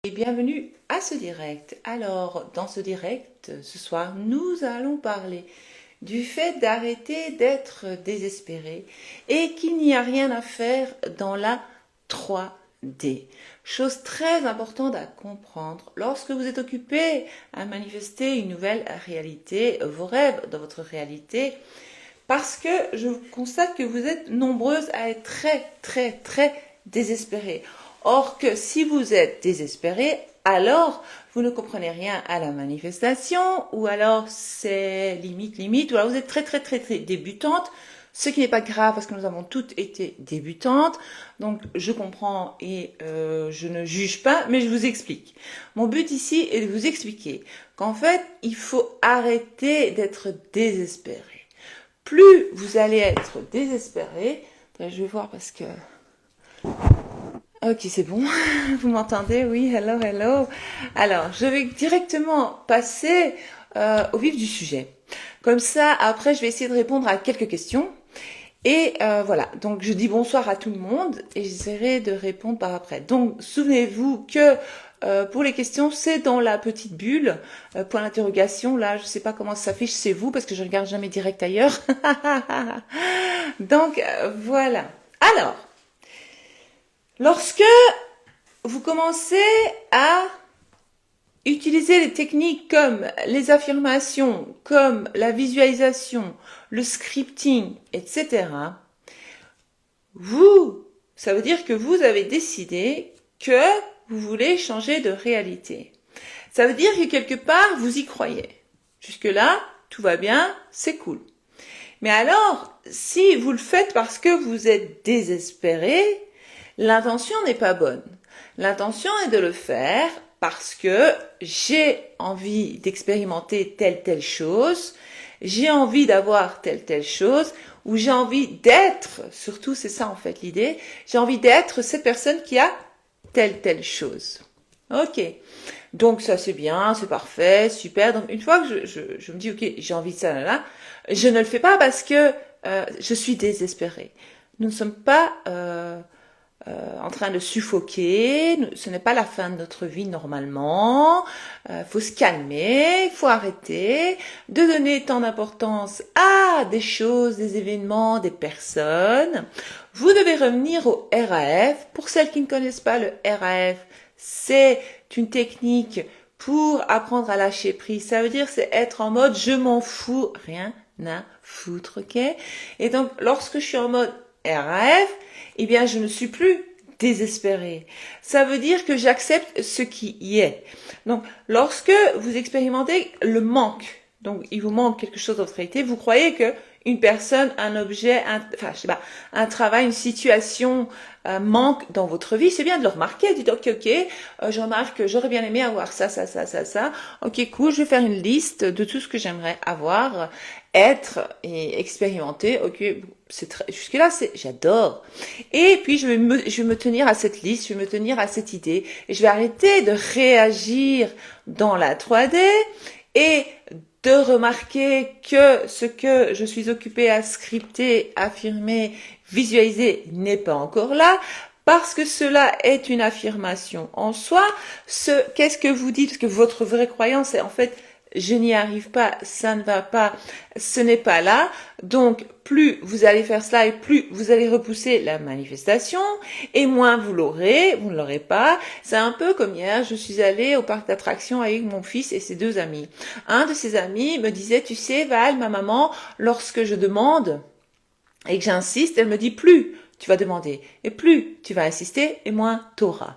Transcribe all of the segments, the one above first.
Et bienvenue à ce direct. Alors, dans ce direct, ce soir, nous allons parler du fait d'arrêter d'être désespéré et qu'il n'y a rien à faire dans la 3D. Chose très importante à comprendre. Lorsque vous êtes occupé à manifester une nouvelle réalité, vos rêves dans votre réalité, parce que je constate que vous êtes nombreuses à être très désespérées. Or que si vous êtes désespéré, alors vous ne comprenez rien à la manifestation, ou alors c'est limite, ou alors vous êtes très débutante, ce qui n'est pas grave parce que nous avons toutes été débutantes, donc je comprends et je ne juge pas, mais je vous explique. Mon but ici est de vous expliquer qu'en fait, il faut arrêter d'être désespéré. Plus vous allez être désespéré, je vais voir parce que... Ok, c'est bon. Vous m'entendez? Oui, hello. Alors, je vais directement passer au vif du sujet. Comme ça, après, je vais essayer de répondre à quelques questions. Et voilà, donc je dis bonsoir à tout le monde et j'essaierai de répondre par après. Donc, souvenez-vous que pour les questions, c'est dans la petite bulle, point d'interrogation. Là, je sais pas comment ça s'affiche, c'est vous, parce que je regarde jamais direct ailleurs. Donc, voilà. Alors... Lorsque vous commencez à utiliser les techniques comme les affirmations, comme la visualisation, le scripting, etc., ça veut dire que vous avez décidé que vous voulez changer de réalité. Ça veut dire que quelque part, vous y croyez. Jusque-là, tout va bien, c'est cool. Mais alors, si vous le faites parce que vous êtes désespéré, l'intention n'est pas bonne. L'intention est de le faire parce que j'ai envie d'expérimenter telle chose, j'ai envie d'avoir telle chose, ou j'ai envie d'être, surtout c'est ça en fait l'idée, j'ai envie d'être cette personne qui a telle chose. Ok, donc ça c'est bien, c'est parfait, super. Donc une fois que je me dis ok, j'ai envie de ça, là, je ne le fais pas parce que je suis désespérée. Nous ne sommes pas... en train de suffoquer, ce n'est pas la fin de notre vie normalement, faut se calmer, faut arrêter de donner tant d'importance à des choses, des événements, des personnes. Vous devez revenir au RAF. Pour celles qui ne connaissent pas le RAF, c'est une technique pour apprendre à lâcher prise. Ça veut dire c'est être en mode je m'en fous, rien à foutre, ok? Et donc lorsque je suis en mode RAF, eh bien, je ne suis plus désespérée. Ça veut dire que j'accepte ce qui y est. Donc, lorsque vous expérimentez le manque, donc il vous manque quelque chose dans votre réalité, vous croyez que une personne, un objet, un travail, une situation manque dans votre vie, c'est bien de le remarquer. Dites ok, je remarque que j'aurais bien aimé avoir ça. Ok, cool, je vais faire une liste de tout ce que j'aimerais avoir, être et expérimenter. Ok, jusque là, j'adore. Et puis je vais me tenir à cette liste, je vais me tenir à cette idée, et je vais arrêter de réagir dans la 3D et de remarquer que ce que je suis occupée à scripter, affirmer, visualiser n'est pas encore là, parce que cela est une affirmation en soi. Qu'est-ce que vous dites? Parce que votre vraie croyance est en fait je n'y arrive pas, ça ne va pas, ce n'est pas là. Donc, plus vous allez faire cela et plus vous allez repousser la manifestation et moins vous ne l'aurez pas. C'est un peu comme hier, je suis allée au parc d'attractions avec mon fils et ses deux amis. Un de ses amis me disait, tu sais Val, ma maman, lorsque je demande et que j'insiste, elle me dit plus tu vas demander et plus tu vas insister et moins t'auras.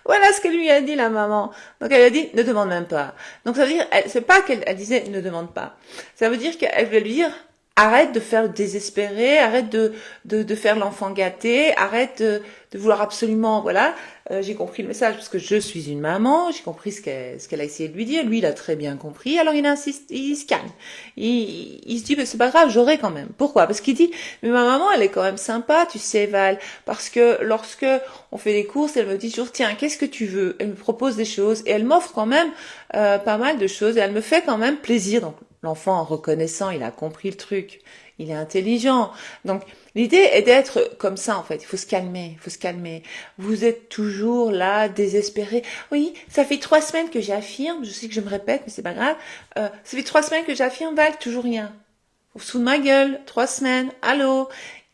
Voilà ce que lui a dit la maman. Donc elle a dit ne demande même pas. Donc ça veut dire c'est pas qu'elle disait ne demande pas. Ça veut dire qu'elle veut lui dire arrête de faire désespérer, arrête de faire l'enfant gâté, arrête de vouloir absolument, voilà. J'ai compris le message parce que je suis une maman, j'ai compris ce qu'elle a essayé de lui dire. Lui, il a très bien compris. Alors il insiste, il se calme. Il se dit, mais c'est pas grave, j'aurai quand même. Pourquoi? Parce qu'il dit, mais ma maman, elle est quand même sympa, tu sais, Val. Parce que lorsque on fait des courses, elle me dit toujours, tiens, qu'est-ce que tu veux? Elle me propose des choses et elle m'offre quand même pas mal de choses et elle me fait quand même plaisir. Donc L'enfant, en reconnaissant, il a compris le truc. Il est intelligent. Donc, l'idée est d'être comme ça, en fait. Il faut se calmer, il faut se calmer. Vous êtes toujours là, désespéré. Oui, ça fait 3 semaines que j'affirme. Je sais que je me répète, mais c'est pas grave. Ça fait 3 semaines que j'affirme, Val, toujours rien. Sous ma gueule, 3 semaines. Allô?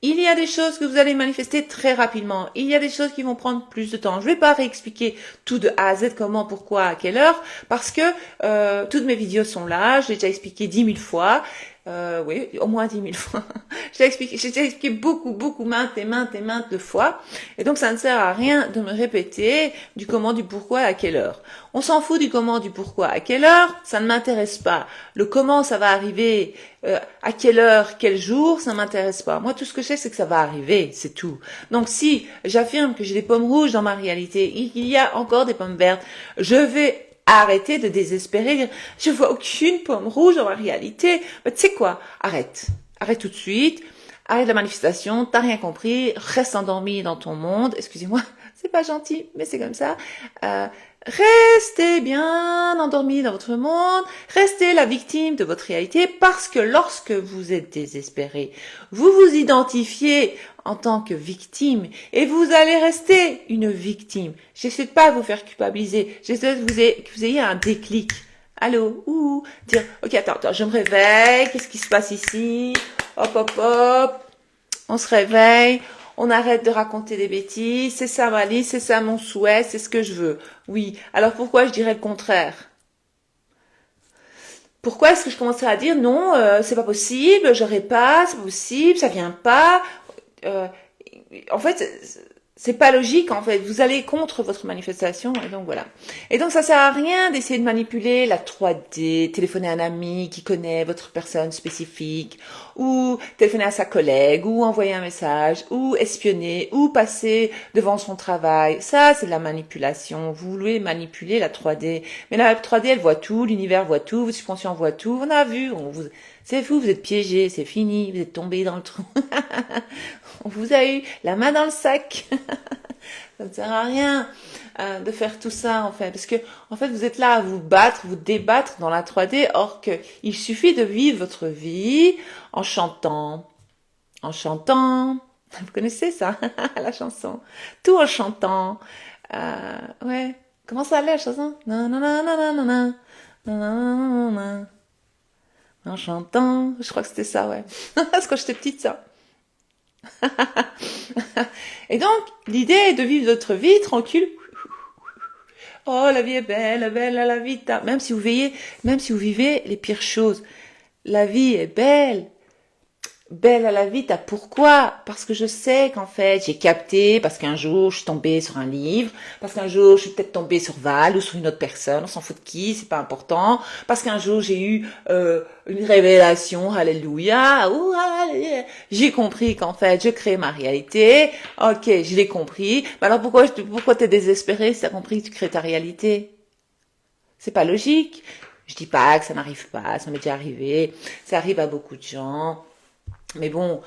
Il y a des choses que vous allez manifester très rapidement. Il y a des choses qui vont prendre plus de temps. Je vais pas réexpliquer tout de A à Z, comment, pourquoi, à quelle heure, parce que toutes mes vidéos sont là. Je l'ai déjà expliqué 10 000 fois. Oui, au moins 10 000 fois. J'ai déjà expliqué beaucoup, maintes de fois. Et donc, ça ne sert à rien de me répéter du comment, du pourquoi, à quelle heure. On s'en fout du comment, du pourquoi, à quelle heure, ça ne m'intéresse pas. Le comment ça va arriver, à quelle heure, quel jour, ça m'intéresse pas. Moi, tout ce que je sais, c'est que ça va arriver, c'est tout. Donc, si j'affirme que j'ai des pommes rouges dans ma réalité, il y a encore des pommes vertes, je vais arrêter de désespérer, dire, je vois aucune pomme rouge dans ma réalité. Mais tu sais quoi? Arrête. Arrête tout de suite. Arrête la manifestation. T'as rien compris. Reste endormi dans ton monde. Excusez-moi. C'est pas gentil, mais c'est comme ça. Restez bien endormi dans votre monde. Restez la victime de votre réalité parce que lorsque vous êtes désespéré, vous vous identifiez en tant que victime et vous allez rester une victime. J'essaie de pas vous faire culpabiliser. J'essaie que vous ayez un déclic. Allô, dire, ok, attends, je me réveille. Qu'est-ce qui se passe ici? Hop. On se réveille. On arrête de raconter des bêtises, c'est ça ma liste, c'est ça mon souhait, c'est ce que je veux. Oui, alors pourquoi je dirais le contraire? Pourquoi est-ce que je commencerais à dire non, c'est pas possible, j'aurais pas, c'est pas possible, ça vient pas. En fait, c'est pas logique en fait. Vous allez contre votre manifestation et donc voilà. Et donc ça sert à rien d'essayer de manipuler la 3D, téléphoner à un ami qui connaît votre personne spécifique, ou téléphoner à sa collègue, ou envoyer un message, ou espionner, ou passer devant son travail. Ça c'est de la manipulation. Vous voulez manipuler la 3D, mais la 3D elle voit tout, l'univers voit tout, votre subconscient voit tout. On a vu, c'est fou, vous êtes piégé, c'est fini, vous êtes tombé dans le trou. On vous a eu la main dans le sac. Ça ne sert à rien de faire tout ça en fait, parce que en fait vous êtes là à vous battre, vous débattre dans la 3D, or que il suffit de vivre votre vie en chantant. Vous connaissez ça, la chanson, tout en chantant. Ouais. Comment ça allait la chanson? Nanana. En chantant, je crois que c'était ça, ouais. Parce que quand j'étais petite, ça. Et donc, l'idée est de vivre votre vie tranquille. Oh, la vie est belle, la vie, même si vous vivez les pires choses, la vie est belle. Belle à la vie, pourquoi? Parce que je sais qu'en fait, j'ai capté, parce qu'un jour, je suis tombée sur un livre, parce qu'un jour, je suis peut-être tombée sur Val ou sur une autre personne, on s'en fout de qui, c'est pas important, parce qu'un jour, j'ai eu une révélation, alléluia, j'ai compris qu'en fait, je crée ma réalité, ok, je l'ai compris, mais alors pourquoi t'es désespéré si t'as compris que tu crées ta réalité? C'est pas logique. Je dis pas que ça n'arrive pas, ça m'est déjà arrivé, ça arrive à beaucoup de gens. Mais bon,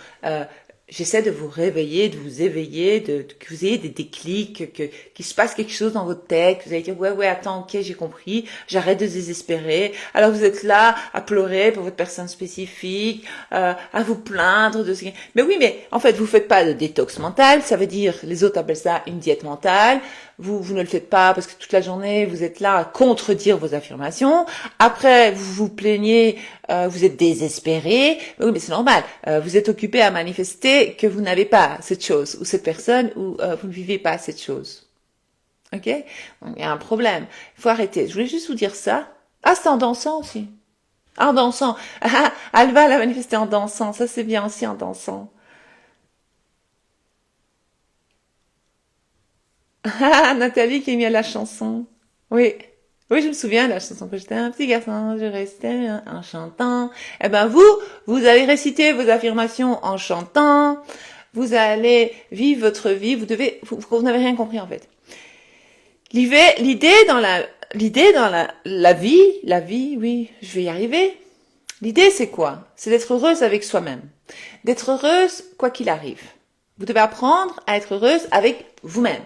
j'essaie de vous réveiller, de vous éveiller, que vous ayez des déclics, qu'il se passe quelque chose dans votre tête, que vous allez dire ouais, attends, ok, j'ai compris, j'arrête de désespérer. Alors vous êtes là à pleurer pour votre personne spécifique, à vous plaindre de ce qui... Mais oui, mais en fait, vous faites pas de détox mental, ça veut dire, les autres appellent ça une diète mentale. Vous ne le faites pas parce que toute la journée, vous êtes là à contredire vos affirmations. Après, vous vous plaignez, vous êtes désespéré. Oui, mais c'est normal. Vous êtes occupé à manifester que vous n'avez pas cette chose, ou cette personne, ou vous ne vivez pas cette chose. Ok? Donc, il y a un problème. Il faut arrêter. Je voulais juste vous dire ça. Ah, c'est en dansant aussi. Ah, en dansant. Ah, Alva l'a manifesté en dansant. Ça, c'est bien aussi en dansant. Ah, Nathalie qui a mis à la chanson. Oui. Oui, je me souviens de la chanson que j'étais un petit garçon, je restais en chantant. Eh ben vous allez réciter vos affirmations en chantant. Vous allez vivre votre vie. Vous n'avez rien compris en fait. L'idée dans la vie, oui, je vais y arriver. L'idée c'est quoi? C'est d'être heureuse avec soi-même. D'être heureuse quoi qu'il arrive. Vous devez apprendre à être heureuse avec vous-même.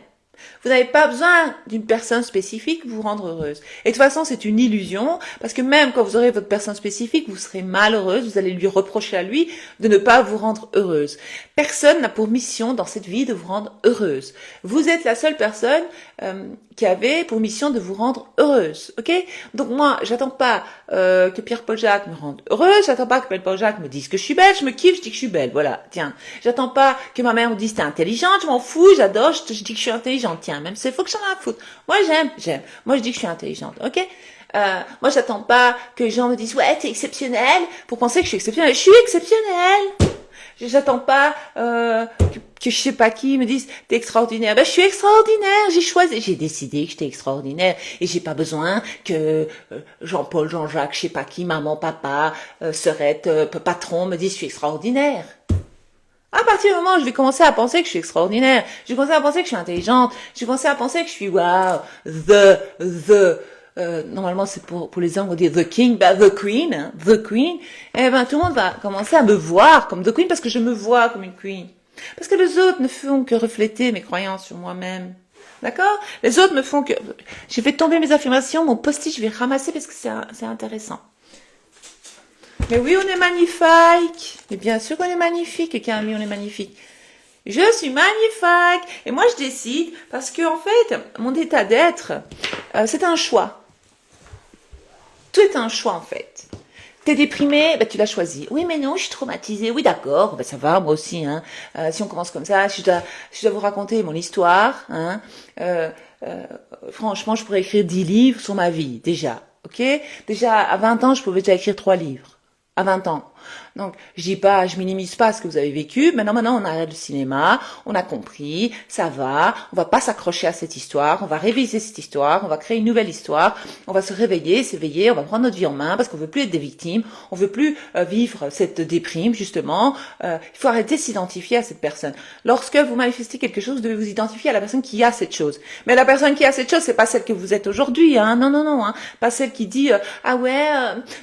Vous n'avez pas besoin d'une personne spécifique pour vous rendre heureuse. Et de toute façon, c'est une illusion, parce que même quand vous aurez votre personne spécifique, vous serez malheureuse, vous allez lui reprocher à lui de ne pas vous rendre heureuse. Personne n'a pour mission dans cette vie de vous rendre heureuse. Vous êtes la seule personne qui avait pour mission de vous rendre heureuse, ok? Donc moi, j'attends pas que Pierre-Paul Jacques me rende heureuse, j'attends pas que Pierre-Paul Jacques me dise que je suis belle, je me kiffe, je dis que je suis belle, voilà, tiens. J'attends pas que ma mère me dise t'es intelligente, je m'en fous, j'adore, je dis que je suis intelligente, tiens, même s'il faut que j'en ai à foutre. Moi j'aime, moi je dis que je suis intelligente, ok? Moi j'attends pas que les gens me disent ouais t'es exceptionnelle pour penser que je suis exceptionnelle, je suis exceptionnelle. J'attends pas que je sais pas qui me dise t'es extraordinaire. Ben je suis extraordinaire, j'ai choisi, j'ai décidé que j'étais extraordinaire et j'ai pas besoin que Jean-Paul, Jean-Jacques, je sais pas qui, maman, papa, Serette, patron me disent je suis extraordinaire. À partir du moment où je vais commencer à penser que je suis extraordinaire, je vais commencer à penser que je suis intelligente, je vais commencer à penser que je suis wow, normalement c'est pour les hommes on dit the king, bah the queen, hein, the queen, et ben tout le monde va commencer à me voir comme the queen parce que je me vois comme une queen. Parce que les autres ne font que refléter mes croyances sur moi-même. D'accord? Les autres me font que... J'ai fait tomber mes affirmations, mon post-it, je vais ramasser parce que c'est intéressant. Mais oui, on est magnifique. Mais bien sûr qu'on est magnifique. Quelqu'un a mis on est magnifique. Je suis magnifique. Et moi, je décide parce que en fait, mon état d'être, c'est un choix. Tout est un choix en fait. T'es déprimé, ben tu l'as choisi. Oui, mais non, je suis traumatisée. Oui, d'accord, ben ça va, moi aussi. Hein. Si on commence comme ça, si je dois vous raconter mon histoire, hein, franchement, je pourrais écrire 10 livres sur ma vie, déjà. Ok? Déjà, à 20 ans, je pouvais déjà écrire 3 livres. À 20 ans. Donc, je minimise pas ce que vous avez vécu. Maintenant, on arrête le cinéma, on a compris, ça va, on va pas s'accrocher à cette histoire, on va réviser cette histoire, on va créer une nouvelle histoire, on va se réveiller, s'éveiller, on va prendre notre vie en main parce qu'on veut plus être des victimes, on veut plus vivre cette déprime, justement. Il faut arrêter de s'identifier à cette personne. Lorsque vous manifestez quelque chose, vous devez vous identifier à la personne qui a cette chose. Mais la personne qui a cette chose, c'est pas celle que vous êtes aujourd'hui, hein. Non, hein. Pas celle qui dit, ah ouais,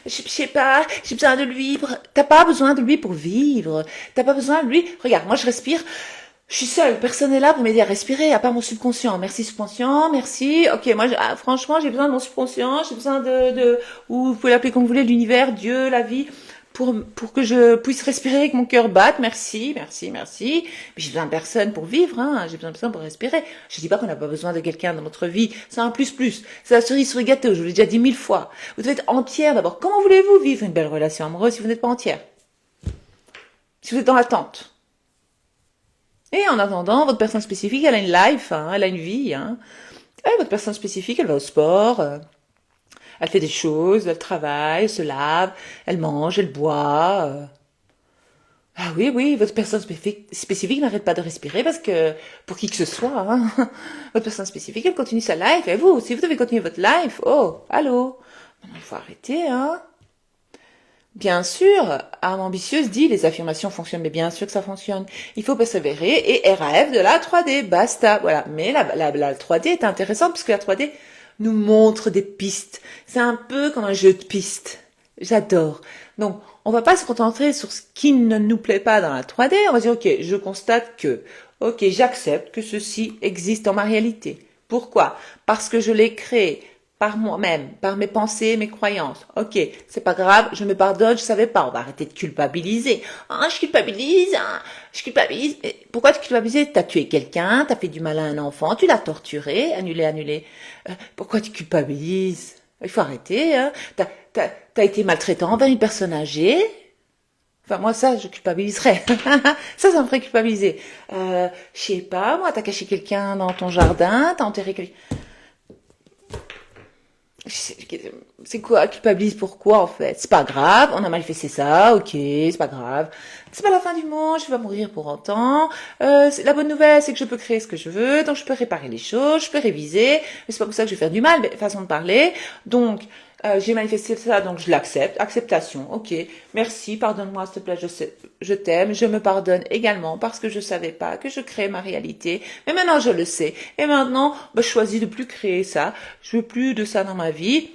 je sais pas, j'ai besoin de lui, t'as pas besoin de lui pour vivre. T'as pas besoin de lui. Regarde, moi je respire. Je suis seule. Personne n'est là pour m'aider à respirer, à part mon subconscient. Merci subconscient, merci. Ok, moi franchement j'ai besoin de mon subconscient. J'ai besoin ou vous pouvez l'appeler comme vous voulez, l'univers, Dieu, la vie, pour que je puisse respirer avec mon cœur batte. Merci. Mais j'ai besoin de personne pour vivre. Hein. J'ai besoin de personne pour respirer. Je dis pas qu'on n'a pas besoin de quelqu'un dans notre vie. C'est un plus. C'est la cerise sur le gâteau. Je vous l'ai déjà dit 1000 fois. Vous devez être entière d'abord. Comment voulez-vous vivre une belle relation amoureuse si vous n'êtes pas entière? Si vous êtes dans l'attente. Et en attendant, votre personne spécifique, elle a une life, hein, elle a une vie. Hein. Et votre personne spécifique, elle va au sport, elle fait des choses, elle travaille, elle se lave, elle mange, elle boit. Ah oui, votre personne spécifique n'arrête pas de respirer parce que, pour qui que ce soit, hein, votre personne spécifique, elle continue sa life. Et vous, si vous devez continuer votre life, oh, allô, non, il faut arrêter, hein. Bien sûr, âme ambitieuse dit les affirmations fonctionnent, mais bien sûr que ça fonctionne. Il faut persévérer et RAF de la 3D, basta. Voilà. Mais la 3D est intéressante parce que la 3D nous montre des pistes. C'est un peu comme un jeu de pistes. J'adore. Donc, on va pas se contenter sur ce qui ne nous plaît pas dans la 3D. On va dire, ok, je constate que, ok, j'accepte que ceci existe dans ma réalité. Pourquoi? Parce que je l'ai créé par moi-même, par mes pensées, mes croyances. Ok, c'est pas grave, je me pardonne, je savais pas, on va arrêter de culpabiliser. Ah, je culpabilise. Et pourquoi tu culpabilises? T'as tué quelqu'un, t'as fait du mal à un enfant, tu l'as torturé, annulé. Pourquoi tu culpabilises? Il faut arrêter, hein. T'as été maltraitant envers une personne âgée. Enfin, moi, ça, je culpabiliserais. Ça me ferait culpabiliser. Je sais pas, moi, t'as caché quelqu'un dans ton jardin, t'as enterré quelqu'un. C'est quoi, culpabilise pourquoi en fait? C'est pas grave, on a manifesté ça, ok, c'est pas grave. C'est pas la fin du monde, je vais pas mourir pour autant. La bonne nouvelle, c'est que je peux créer ce que je veux, donc je peux réparer les choses, je peux réviser, mais c'est pas pour ça que je vais faire du mal, mais façon de parler. Donc, j'ai manifesté ça, donc je l'accepte. Acceptation, ok. Merci, pardonne-moi s'il te plaît, je t'aime, je me pardonne également parce que je savais pas que je crée ma réalité. Mais maintenant je le sais. Et maintenant, je choisis de plus créer ça. Je veux plus de ça dans ma vie.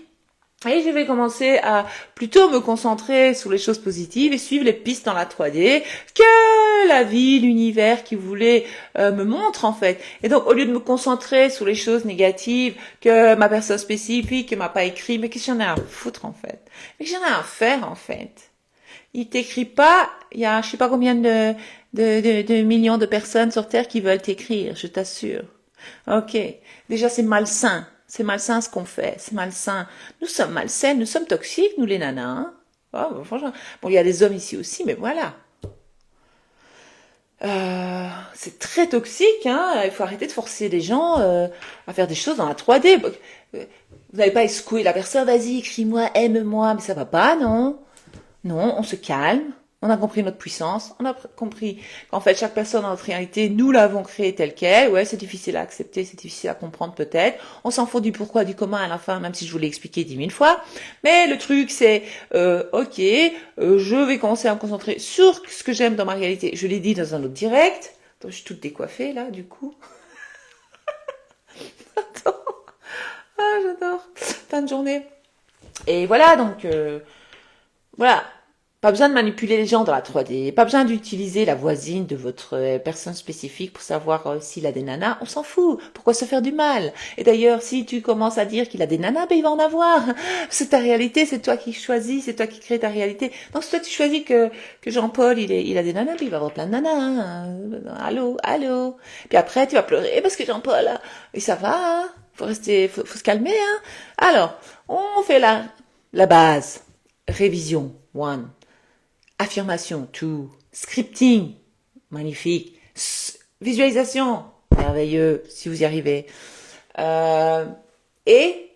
Et je vais commencer à plutôt me concentrer sur les choses positives et suivre les pistes dans la 3D que la vie, l'univers qui voulait me montre en fait. Et donc au lieu de me concentrer sur les choses négatives que ma personne spécifique m'a pas écrit, mais qu'est-ce que j'en ai à foutre en fait? Mais qu'est-ce que j'en ai à faire en fait? Il t'écrit pas, il y a je sais pas combien de millions de personnes sur Terre qui veulent t'écrire, je t'assure. Ok, déjà c'est malsain. C'est malsain ce qu'on fait, c'est malsain. Nous sommes malsaines, nous sommes toxiques, nous les nanas. Hein. Oh, bah, franchement. Bon, il y a des hommes ici aussi, mais voilà. C'est très toxique, hein. Il faut arrêter de forcer les gens à faire des choses dans la 3D. Vous n'avez pas secoué la personne, vas-y, écris-moi, aime-moi, mais ça va pas, non? Non, on se calme. On a compris notre puissance. On a compris qu'en fait, chaque personne dans notre réalité, nous l'avons créée telle qu'elle. Ouais, c'est difficile à accepter, c'est difficile à comprendre peut-être. On s'en fout du pourquoi, du comment à la fin, même si je vous l'ai expliqué 10 000 fois. Mais le truc, c'est, ok, je vais commencer à me concentrer sur ce que j'aime dans ma réalité. Je l'ai dit dans un autre direct. Attends, je suis toute décoiffée, là, du coup. Attends. Ah, j'adore. Fin de journée. Et voilà, donc, voilà. Pas besoin de manipuler les gens dans la 3D, pas besoin d'utiliser la voisine de votre personne spécifique pour savoir s'il a des nanas, on s'en fout. Pourquoi se faire du mal? Et d'ailleurs, si tu commences à dire qu'il a des nanas, ben il va en avoir. C'est ta réalité, c'est toi qui choisis, c'est toi qui crée ta réalité. Donc si toi tu choisis que Jean-Paul il a des nanas, ben il va avoir plein de nanas. Hein. Allô, allô. Puis après tu vas pleurer parce que Jean-Paul, et ça va, hein. Faut se calmer. Hein. Alors, on fait la base, révision, one. Affirmation, tout. Scripting, magnifique. Visualisation, merveilleux, si vous y arrivez. Et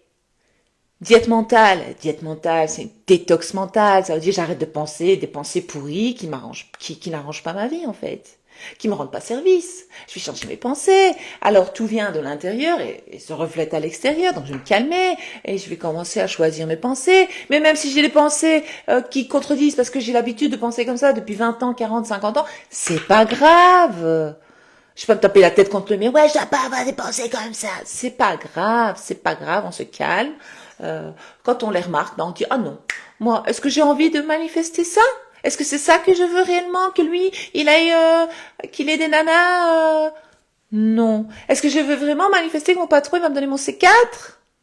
diète mentale, c'est une détox mentale. Ça veut dire j'arrête de penser des pensées pourries qui n'arrangent pas ma vie en fait, qui me rendent pas service. Je vais changer mes pensées. Alors tout vient de l'intérieur et se reflète à l'extérieur. Donc je vais me calmer et je vais commencer à choisir mes pensées. Mais même si j'ai des pensées qui contredisent parce que j'ai l'habitude de penser comme ça depuis 20 ans, 40, 50 ans, c'est pas grave. Je peux pas me taper la tête contre le mur. Ouais, je dois pas avoir des pensées comme ça. C'est pas grave, on se calme. Quand on les remarque, ben on dit ah non, moi, est-ce que j'ai envie de manifester ça? Est-ce que c'est ça que je veux réellement, que lui, qu'il ait des nanas? Non. Est-ce que je veux vraiment manifester que mon patron il va me donner mon C4?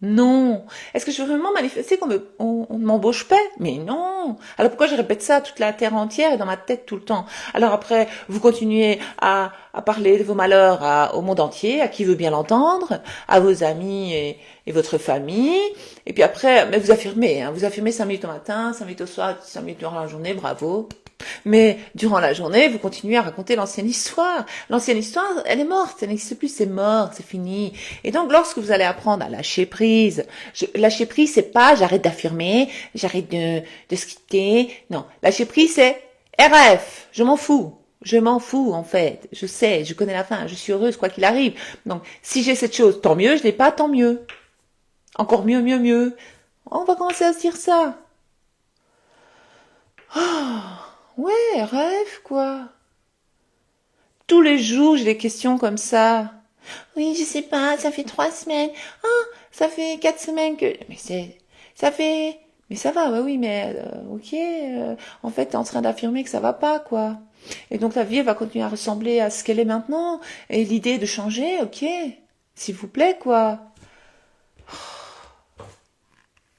Non. Est-ce que je veux vraiment manifester on ne m'embauche pas? Mais non. Alors pourquoi je répète ça toute la terre entière et dans ma tête tout le temps? Alors après, vous continuez à parler de vos malheurs au monde entier, à qui veut bien l'entendre, à vos amis et votre famille. Et puis après, mais vous affirmez 5 minutes au matin, 5 minutes au soir, 5 minutes durant la journée, bravo. Mais durant la journée, vous continuez à raconter l'ancienne histoire. L'ancienne histoire, elle est morte, elle n'existe plus, c'est mort, c'est fini. Et donc, lorsque vous allez apprendre à lâcher prise, lâcher prise, c'est pas j'arrête d'affirmer, j'arrête de scripter. Non, lâcher prise, c'est RF, je m'en fous. Je m'en fous, en fait. Je sais, je connais la fin, je suis heureuse, quoi qu'il arrive. Donc, si j'ai cette chose, tant mieux, je l'ai pas, tant mieux. Encore mieux, mieux, mieux. On va commencer à se dire ça. Oh. Ouais, rêve, quoi. Tous les jours, j'ai des questions comme ça. Oui, je sais pas, ça fait 3 semaines. Ah, ça fait 4 semaines que... Ça fait... Mais ça va, bah oui, mais ok. En fait, t'es en train d'affirmer que ça va pas, quoi. Et donc, ta vie, elle va continuer à ressembler à ce qu'elle est maintenant. Et l'idée de changer, ok. S'il vous plaît, quoi.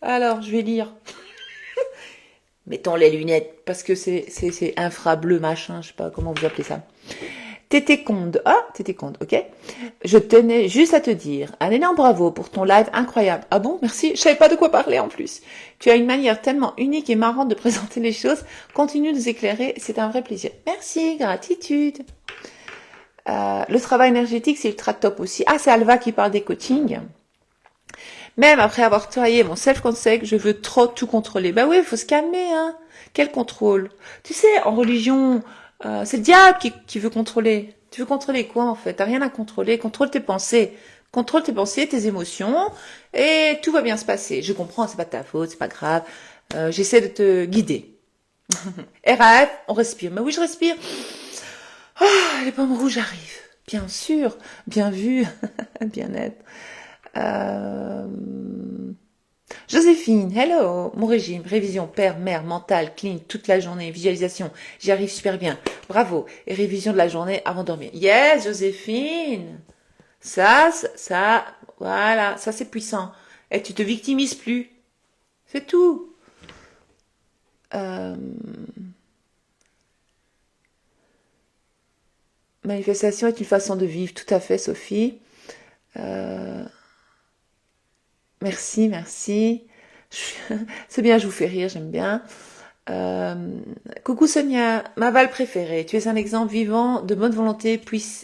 Alors, je vais lire. Mettons les lunettes, parce que c'est infrableu, machin, je sais pas comment vous appelez ça. Tété Conde, ok. Je tenais juste à te dire un énorme bravo pour ton live incroyable. Ah bon, merci, je savais pas de quoi parler en plus. Tu as une manière tellement unique et marrante de présenter les choses. Continue de nous éclairer, c'est un vrai plaisir. Merci, gratitude. Le travail énergétique, c'est ultra top aussi. Ah, c'est Alva qui parle des coachings. Même après avoir travaillé mon self-concept, je veux trop tout contrôler. Bah oui, il faut se calmer, hein. Quel contrôle? Tu sais, en religion, c'est le diable qui veut contrôler. Tu veux contrôler quoi, en fait? T'as rien à contrôler. Contrôle tes pensées. Contrôle tes pensées, tes émotions, et tout va bien se passer. Je comprends, c'est pas ta faute, c'est pas grave. J'essaie de te guider. RAF, on respire. Mais oui, je respire. Ah, les pommes rouges arrivent. Bien sûr, bien vu, bien net. Joséphine, hello. Mon régime, révision, père, mère, mental, clean, toute la journée, visualisation. J'y arrive super bien. Bravo. Et révision de la journée avant de dormir. Yes, Joséphine. Voilà, ça c'est puissant. Et tu te victimises plus. C'est tout. Manifestation est une façon de vivre. Tout à fait, Sophie. Merci, merci. C'est bien, je vous fais rire, j'aime bien. Coucou Sonia, ma Val préférée. Tu es un exemple vivant de bonne volonté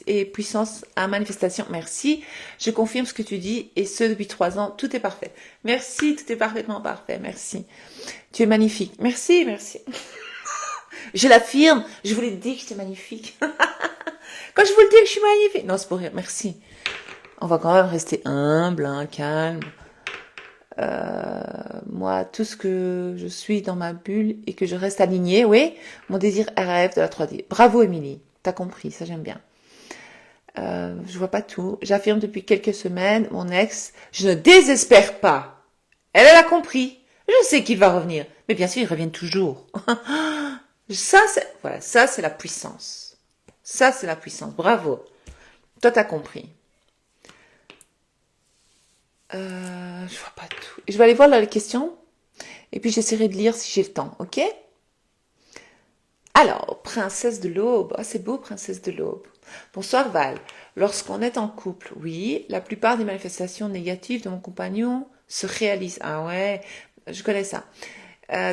et puissance à manifestation. Merci. Je confirme ce que tu dis et ce depuis 3 ans. Tout est parfait. Merci, tout est parfaitement parfait. Merci. Tu es magnifique. Merci, merci. Je l'affirme. Je vous l'ai dit que j'étais magnifique. Quand je vous le dis que je suis magnifique. Non, c'est pour rire. Merci. On va quand même rester humble, hein, calme. Moi, tout ce que je suis dans ma bulle et que je reste alignée, oui, mon désir RAF de la 3D. Bravo, Émilie. T'as compris, ça j'aime bien. Je vois pas tout. J'affirme depuis quelques semaines, mon ex, je ne désespère pas. Elle a compris. Je sais qu'il va revenir. Mais bien sûr, il revient toujours. Ça, c'est la puissance. Ça, c'est la puissance. Bravo. Toi, t'as compris. Je vois pas tout. Je vais aller voir là les questions. Et puis, j'essaierai de lire si j'ai le temps. Ok? Alors, princesse de l'aube. Ah, c'est beau, princesse de l'aube. Bonsoir, Val. Lorsqu'on est en couple, oui, la plupart des manifestations négatives de mon compagnon se réalisent. Ah ouais, je connais ça.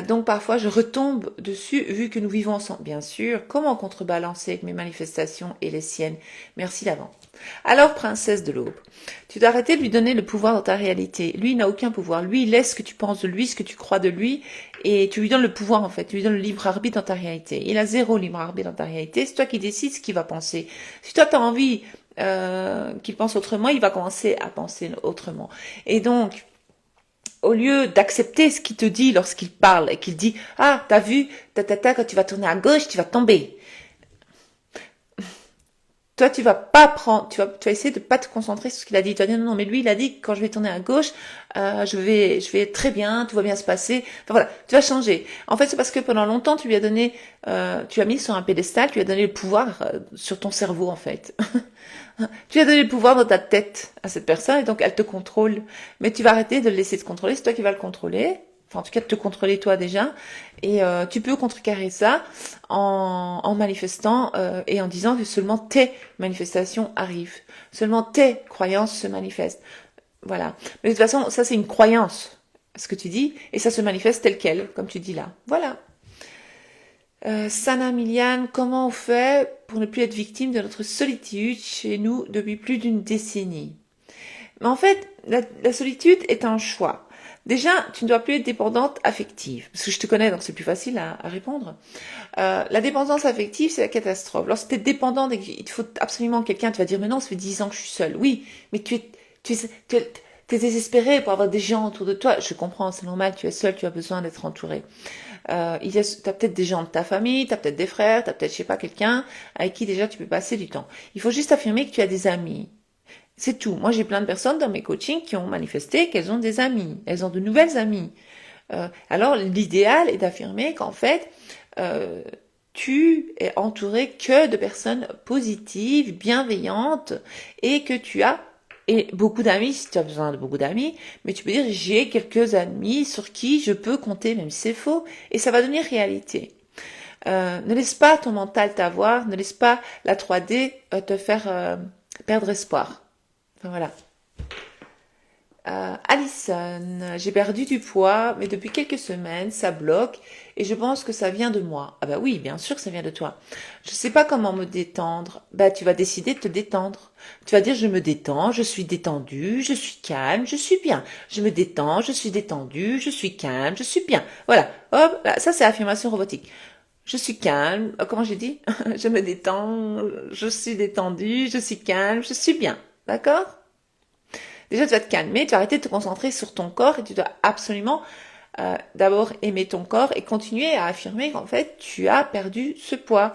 Donc parfois je retombe dessus vu que nous vivons ensemble. Bien sûr, comment contrebalancer avec mes manifestations et les siennes? Merci d'avant. Alors, princesse de l'aube, tu dois arrêter de lui donner le pouvoir dans ta réalité. Lui, il n'a aucun pouvoir. Lui, il laisse ce que tu penses de lui, ce que tu crois de lui, et tu lui donnes le pouvoir en fait. Tu lui donnes le libre arbitre dans ta réalité. Il a 0 libre arbitre dans ta réalité. C'est toi qui décides ce qu'il va penser. Si toi, tu as envie qu'il pense autrement, il va commencer à penser autrement. Et donc, au lieu d'accepter ce qu'il te dit lorsqu'il parle et qu'il dit « Ah, t'as vu, quand tu vas tourner à gauche, tu vas tomber. » Toi, tu vas pas prendre, tu vas essayer de pas te concentrer sur ce qu'il a dit. Tu vas dire non, mais lui, il a dit que quand je vais tourner à gauche, je vais être très bien, tout va bien se passer. Enfin voilà, tu vas changer. En fait, c'est parce que pendant longtemps, tu lui as donné, tu as mis sur un pédestal, tu lui as donné le pouvoir sur ton cerveau, en fait. Tu as donné le pouvoir dans ta tête à cette personne et donc elle te contrôle. Mais tu vas arrêter de le laisser te contrôler, c'est toi qui vas le contrôler. Enfin, en tout cas, de te contrôler toi déjà. Et tu peux contrecarrer ça en manifestant et en disant que seulement tes manifestations arrivent. Seulement tes croyances se manifestent. Voilà. Mais de toute façon, ça c'est une croyance, ce que tu dis, et ça se manifeste tel quel, comme tu dis là. Voilà. Sana Miliane, comment on fait pour ne plus être victime de notre solitude chez nous depuis plus d'une décennie? Mais en fait, la solitude est un choix. Déjà, tu ne dois plus être dépendante affective, parce que je te connais, donc c'est plus facile à répondre. La dépendance affective, c'est la catastrophe. Lorsque tu es dépendante et qu'il te faut absolument quelqu'un, tu vas dire, mais non, ça fait 10 ans que je suis seule. Oui, mais tu es désespéré pour avoir des gens autour de toi. Je comprends, c'est normal, tu es seule, tu as besoin d'être entourée. T'as peut-être des gens de ta famille, t'as peut-être des frères, t'as peut-être, je sais pas, quelqu'un avec qui déjà tu peux passer du temps. Il faut juste affirmer que tu as des amis. C'est tout. Moi, j'ai plein de personnes dans mes coachings qui ont manifesté qu'elles ont des amis. Elles ont de nouvelles amies. Alors, l'idéal est d'affirmer qu'en fait, tu es entouré que de personnes positives, bienveillantes, et que tu as beaucoup d'amis, si tu as besoin de beaucoup d'amis, mais tu peux dire j'ai quelques amis sur qui je peux compter, même si c'est faux, et ça va devenir réalité. Ne laisse pas ton mental t'avoir, ne laisse pas la 3D te faire perdre espoir. Enfin voilà. Alison, j'ai perdu du poids, mais depuis quelques semaines, ça bloque et je pense que ça vient de moi. Ah bah oui, bien sûr que ça vient de toi. Je sais pas comment me détendre. Bah tu vas décider de te détendre. Tu vas dire je me détends, je suis détendue, je suis calme, je suis bien. Je me détends, je suis détendue, je suis calme, je suis bien. Voilà. Hop, là, ça c'est affirmation robotique. Je suis calme. Comment j'ai dit? Je me détends, je suis détendue, je suis calme, je suis bien. D'accord? Déjà, tu vas te calmer, tu vas arrêter de te concentrer sur ton corps et tu dois absolument d'abord aimer ton corps et continuer à affirmer qu'en fait, tu as perdu ce poids,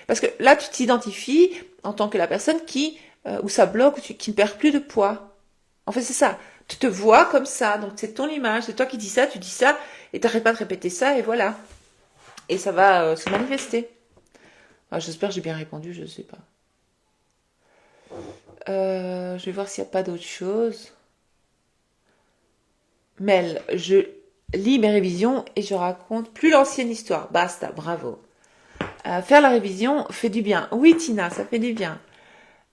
parce que là, tu t'identifies en tant que la personne qui, où ça bloque, qui ne perd plus de poids. En fait, c'est ça. Tu te vois comme ça, donc c'est ton image, c'est toi qui dis ça, tu dis ça, et t'arrêtes pas de répéter ça, et voilà. Et ça va se manifester. Ah, j'espère que j'ai bien répondu, je sais pas. Je vais voir s'il n'y a pas d'autre chose. Mel, je lis mes révisions et je raconte plus l'ancienne histoire. Basta, bravo. Faire la révision fait du bien. Oui, Tina, ça fait du bien.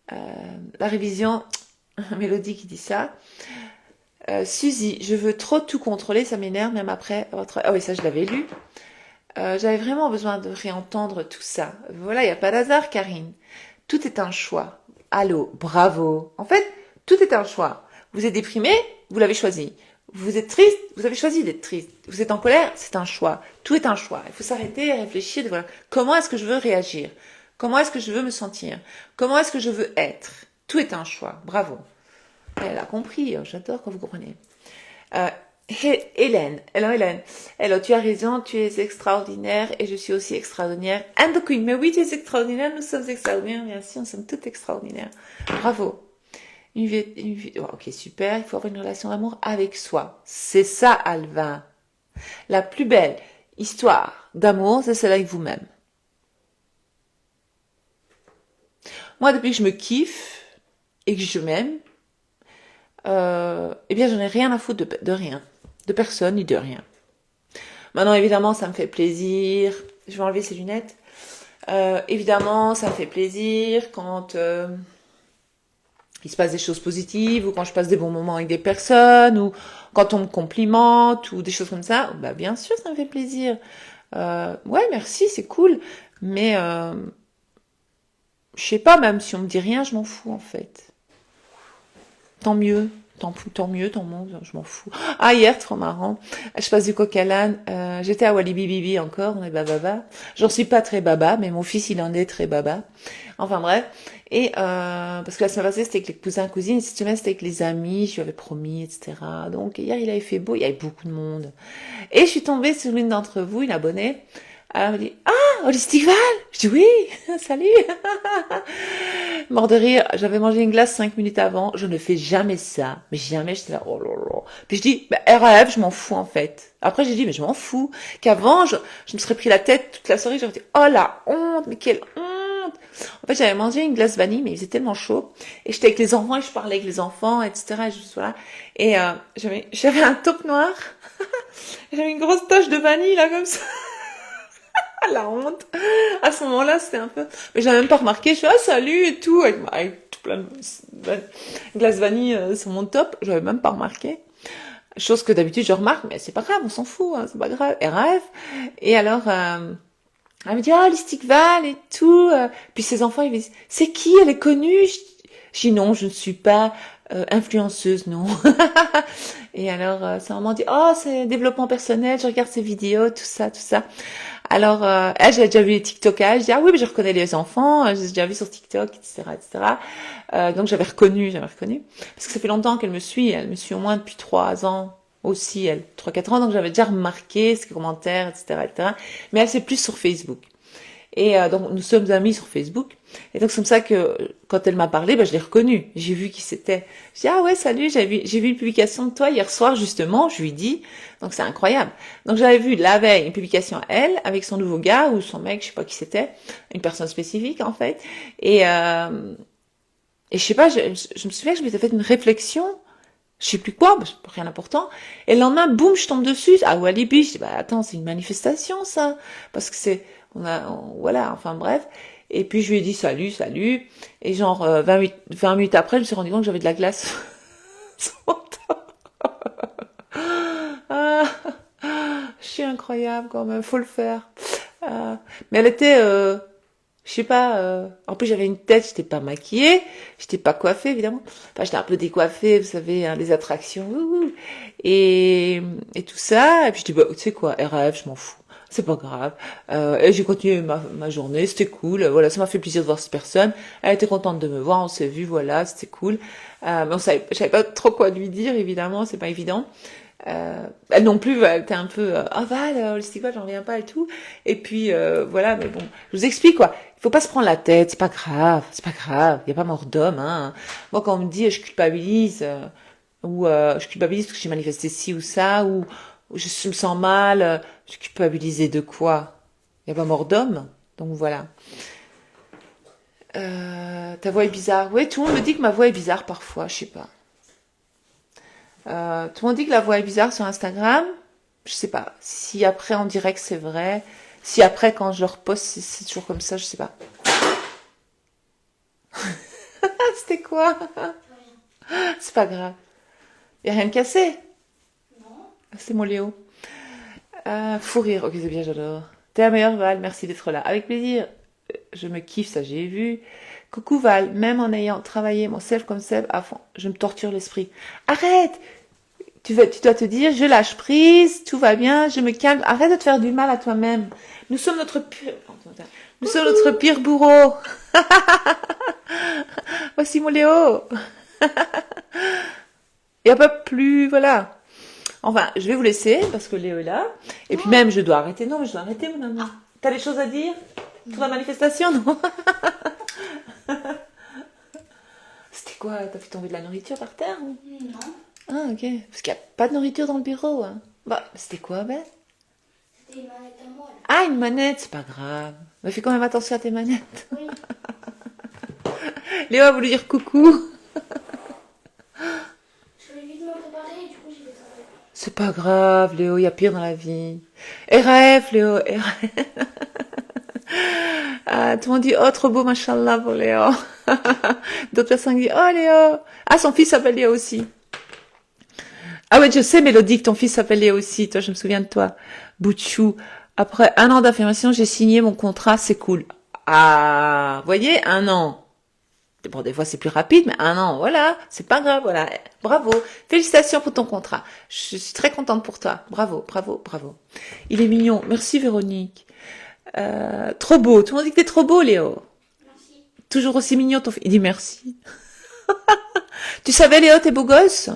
La révision, Mélodie qui dit ça. Suzy, je veux trop tout contrôler, ça m'énerve même après votre... Ah oui, ça je l'avais lu. J'avais vraiment besoin de réentendre tout ça. Voilà, il n'y a pas d'hasard, Karine. Tout est un choix. Allô, bravo. En fait, tout est un choix. Vous êtes déprimé, vous l'avez choisi. Vous êtes triste, vous avez choisi d'être triste. Vous êtes en colère, c'est un choix. Tout est un choix. Il faut s'arrêter et réfléchir. Voilà. Comment est-ce que je veux réagir? Comment est-ce que je veux me sentir? Comment est-ce que je veux être? Tout est un choix. Bravo. Elle a compris. J'adore quand vous comprenez. Hélène. Hello, Hélène. Hello, tu as raison, tu es extraordinaire et je suis aussi extraordinaire. And the Queen. Mais oui, tu es extraordinaire, nous sommes extraordinaires. Merci, nous sommes toutes extraordinaires. Bravo. Ok, super. Il faut avoir une relation d'amour avec soi. C'est ça, Alvin. La plus belle histoire d'amour, c'est celle avec vous-même. Moi, depuis que je me kiffe et que je m'aime, eh bien, j'en ai rien à foutre de rien. De personne ni de rien. Maintenant, évidemment, ça me fait plaisir. Je vais enlever ces lunettes. Évidemment, ça me fait plaisir quand il se passe des choses positives ou quand je passe des bons moments avec des personnes ou quand on me complimente ou des choses comme ça. Bah, bien sûr, ça me fait plaisir. Ouais, merci, c'est cool. Mais je sais pas, même si on me dit rien, je m'en fous en fait. Tant mieux. Tant mieux, tant mieux, je m'en fous. Ah, hier, trop marrant. Je passe du coq à l'âne. J'étais à Walibi Bibi encore, on est bababa. J'en suis pas très baba, mais mon fils, il en est très baba. Enfin bref. Et parce que la semaine passée, c'était avec les cousins, cousines. Cette semaine, c'était avec les amis. Je lui avais promis, etc. Donc hier, il avait fait beau. Il y avait beaucoup de monde. Et je suis tombée sur l'une d'entre vous, une abonnée. Alors, elle me dit, ah, Holistival! Je dis oui, salut! Mort de rire, j'avais mangé une glace 5 minutes avant, je ne fais jamais ça. Mais jamais, j'étais là, oh là là. Puis je dis, bah, RAF, je m'en fous en fait. Après, j'ai dit, mais je m'en fous. Qu'avant, je me serais pris la tête toute la soirée, j'aurais dit, oh la honte, mais quelle honte! En fait, j'avais mangé une glace vanille, mais il faisait tellement chaud. Et j'étais avec les enfants, et je parlais avec les enfants, etc. Et voilà. Et j'avais un top noir. J'avais une grosse tache de vanille, là, comme ça. La honte. À ce moment-là, c'était un peu... Mais j'avais même pas remarqué. Je fais, ah, salut et tout, avec tout plein de glace vanille sur mon top. J'avais même pas remarqué. Chose que d'habitude, je remarque, mais c'est pas grave, on s'en fout, hein, c'est pas grave. RAF. Et alors, elle me dit, ah, l'Istikval et tout. Puis ses enfants, ils me disent, c'est qui? Elle est connue? Je dis, non, je ne suis pas influenceuse, non. Et alors, sa maman dit, oh, c'est développement personnel, je regarde ses vidéos, tout ça, tout ça. Alors, elle, j'ai déjà vu les TikTokers. Je dis, ah oui, mais je reconnais les enfants. J'ai déjà vu sur TikTok, etc., etc. Donc, j'avais reconnu. Parce que ça fait longtemps qu'elle me suit. Elle me suit au moins depuis 3 ans aussi, elle. 3-4 ans. Donc, j'avais déjà remarqué ses commentaires, etc., etc. Mais elle, c'est plus sur Facebook. Et donc, nous sommes amis sur Facebook. Et donc, c'est comme ça que, quand elle m'a parlé, ben, je l'ai reconnue. J'ai vu qui c'était. Je dis, ah ouais, salut, j'ai vu une publication de toi hier soir, justement. Je lui dis. Donc, c'est incroyable. Donc, j'avais vu la veille une publication à elle, avec son nouveau gars, ou son mec, je sais pas qui c'était. Une personne spécifique, en fait. Et je sais pas, je me souviens que je m'étais fait une réflexion. Je sais plus quoi, rien d'important. Et le lendemain, boum, je tombe dessus. Ah, Walibi, je dis, bah, attends, c'est une manifestation, ça. Parce que voilà, enfin, bref. Et puis, je lui ai dit, salut. Et genre, 20 minutes après, je me suis rendu compte que j'avais de la glace. sur mon top. Ah, je suis incroyable, quand même. Faut le faire. Mais elle était, je sais pas, en plus j'avais une tête, j'étais pas maquillée, j'étais pas coiffée évidemment. Enfin, j'étais un peu décoiffée, vous savez, hein, les attractions, et tout ça. Et puis je dis, bah, tu sais quoi, RAF, je m'en fous. C'est pas grave. Et j'ai continué ma journée, c'était cool. Voilà, ça m'a fait plaisir de voir cette personne. Elle était contente de me voir, on s'est vu, voilà, c'était cool. Mais je savais pas trop quoi lui dire, évidemment, c'est pas évident. Elle non plus, elle était un peu ah Val, le stigma, j'en reviens pas et tout. Et puis voilà, mais bon, je vous explique quoi. Il faut pas se prendre la tête, c'est pas grave, y a pas mort d'homme. Hein. Moi quand on me dit je culpabilise, ou je culpabilise parce que j'ai manifesté ci ou ça, ou je me sens mal, je culpabilisais de quoi? Il n'y a pas mort d'homme, donc voilà. Ta voix est bizarre. Oui, tout le monde me dit que ma voix est bizarre parfois, je sais pas. Tout le monde dit que la voix est bizarre sur Instagram. Je sais pas. Si après on dirait que c'est vrai. Si après quand je le reposte c'est toujours comme ça, je sais pas. C'était quoi? C'est pas grave. Y a rien de cassé. C'est mon Léo. Fou rire. Ok, c'est bien, j'adore. T'es la meilleure, Val. Merci d'être là. Avec plaisir. Je me kiffe, ça j'ai vu. Coucou Val, même en ayant travaillé mon self comme Seb à fond, je me torture l'esprit. Arrête! Tu dois te dire, je lâche prise, tout va bien, je me calme. Arrête de te faire du mal à toi-même. Nous sommes notre pire bourreau. Voici mon Léo. Et un peu plus, voilà. Enfin, je vais vous laisser parce que Léo est là. Et puis même, je dois arrêter. Non, mais je dois arrêter, mon amour. T'as des choses à dire pour la manifestation, non? C'était quoi? T'as fait tomber de la nourriture par terre ou... Non. Ah, ok. Parce qu'il n'y a pas de nourriture dans le bureau. Hein. Bah, c'était quoi, Ben? C'était une manette à moi. Là. Ah, une manette, c'est pas grave. Mais fais quand même attention à tes manettes. Oui. Léo a voulu dire coucou. Je voulais vite me préparer et du coup j'y vais travailler. C'est pas grave, Léo, il y a pire dans la vie. RF, Léo, RF. Ah, tout le monde dit, oh, trop beau, machallah, pour Léo. D'autres personnes disent, oh, Léo. Ah, son fils s'appelle Léo aussi. Ah ouais, je sais, Mélodie, que ton fils s'appelle Léo aussi. Toi, je me souviens de toi. Boutchou. Après 1 an d'affirmation, j'ai signé mon contrat, c'est cool. Ah, vous voyez, 1 an. Bon, des fois, c'est plus rapide, mais 1 an, voilà. C'est pas grave, voilà. Bravo. Félicitations pour ton contrat. Je suis très contente pour toi. Bravo, bravo, bravo. Il est mignon. Merci, Véronique. Trop beau. Tout le monde dit que t'es trop beau, Léo. Merci. Toujours aussi mignon, ton fils. Il dit merci. Tu savais, Léo, t'es beau gosse?